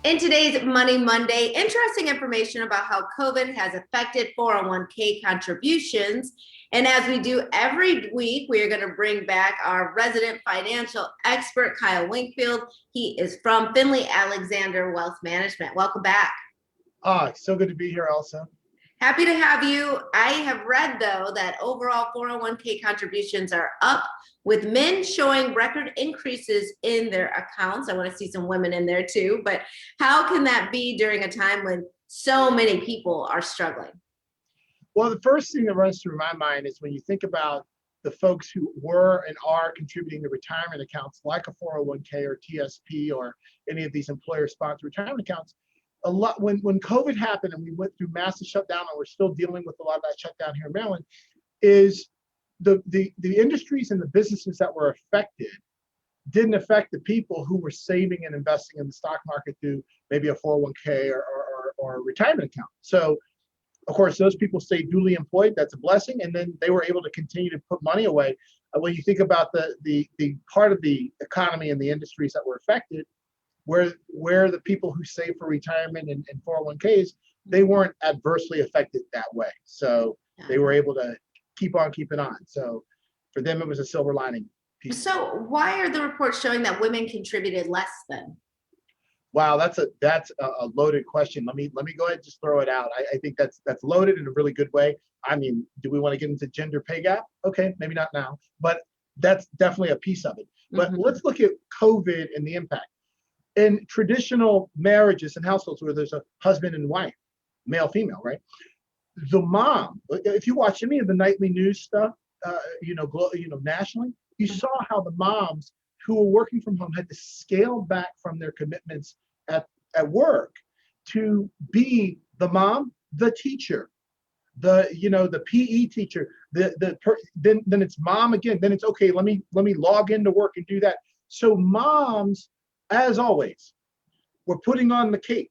In today's Money Monday, interesting information about how COVID has affected 401k contributions. And as we do every week, we are going to bring back our resident financial expert, Kyle Winkfield. He is from Finley Alexander Wealth Management. Welcome back. So good to be here, Elsa. Happy to have you. I have read, though, that overall 401k contributions are up, with men showing record increases in their accounts. I want to see some women in there too, but how can that be during a time when so many people are struggling? Well, the first thing that runs through my mind is when you think about the folks who were and are contributing to retirement accounts like a 401k or TSP or any of these employer-sponsored retirement accounts. A lot when COVID happened and we went through massive shutdown, and we're still dealing with a lot of that shutdown here in Maryland, is the industries and the businesses that were affected didn't affect the people who were saving and investing in the stock market through maybe a 401k or a retirement account. So of course, those people stayed duly employed. That's a blessing. And then they were able to continue to put money away. When you think about the part of the economy and the industries that were affected, where the people who save for retirement and 401ks, they weren't adversely affected that way. So they were able to keep on keeping on. So for them, it was a silver lining piece. So why are the reports showing that women contributed less then? Wow, that's a loaded question. Let me go ahead and just throw it out. I think that's loaded in a really good way. I mean, do we want to get into gender pay gap? Okay, maybe not now, but that's definitely a piece of it. But let's look at COVID and the impact. In traditional marriages and households where there's a husband and wife, male, female, right? The mom, if you watch any of the nightly news stuff, nationally, you saw how the moms who were working from home had to scale back from their commitments at work to be the mom, the teacher, the PE teacher, then it's mom again. Then it's okay. Let me log into work and do that. So moms, as always, were putting on the cape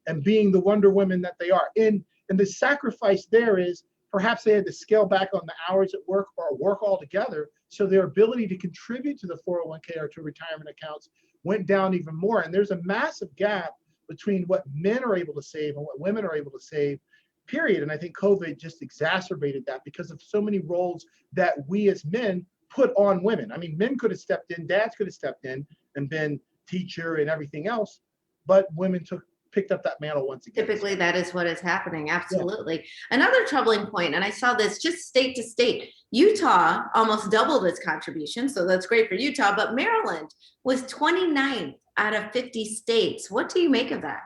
and being the Wonder Women that they are. And the sacrifice there is perhaps they had to scale back on the hours at work or work altogether. So their ability to contribute to the 401k or to retirement accounts went down even more. And there's a massive gap between what men are able to save and what women are able to save, period. And I think COVID just exacerbated that because of so many roles that we as men put on women. I mean, men could have stepped in, dads could have stepped in and been teacher and everything else, but women picked up that mantle once again. Typically, that is what is happening. Absolutely. Yeah. Another troubling point, and I saw this just state to state, Utah almost doubled its contribution. So that's great for Utah, but Maryland was 29th out of 50 states. What do you make of that?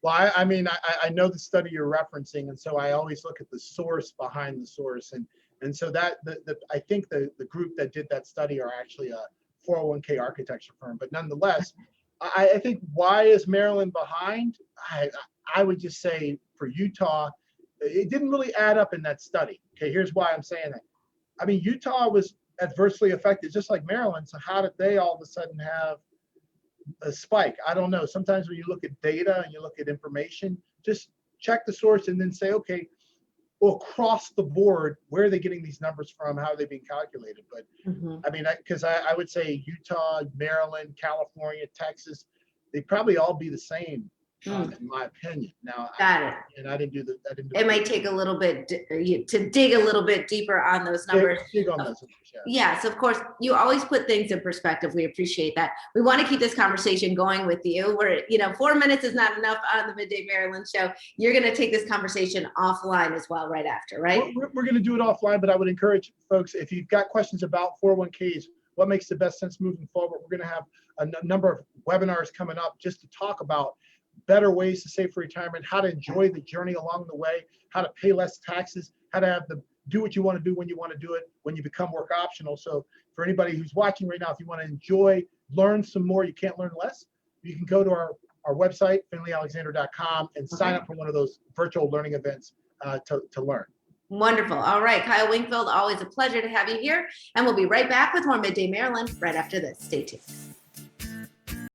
Well, I mean, I know the study you're referencing, and so I always look at the source behind the source. And so that I think the group that did that study are actually a 401k architecture firm, but nonetheless, I think why is Maryland behind? I would just say for Utah, it didn't really add up in that study. Okay, here's why I'm saying that. I mean, Utah was adversely affected just like Maryland. So how did they all of a sudden have a spike? I don't know. Sometimes when you look at data and you look at information, just check the source and then say, okay, well, across the board, where are they getting these numbers from? How are they being calculated? But I mean, because I would say Utah, Maryland, California, Texas, they probably all be the same, in my opinion. Now, got it. And I didn't do it might take a little bit to dig a little bit deeper on those numbers. Dig on those numbers, yeah. Yes, of course. You always put things in perspective. We appreciate that. We want to keep this conversation going with you. We're, 4 minutes is not enough on the Midday Maryland show. You're going to take this conversation offline as well right after, right? We're going to do it offline, but I would encourage folks, if you've got questions about 401ks, what makes the best sense moving forward, we're going to have a number of webinars coming up just to talk about better ways to save for retirement, how to enjoy the journey along the way, how to pay less taxes, how to do what you want to do when you want to do it, when you become work optional. So for anybody who's watching right now, if you want to learn some more, you can't learn less, you can go to our website, finleyalexander.com, and sign up for one of those virtual learning events to learn. Wonderful. All right, Kyle Winkfield, always a pleasure to have you here. And we'll be right back with more Midday Maryland right after this. Stay tuned.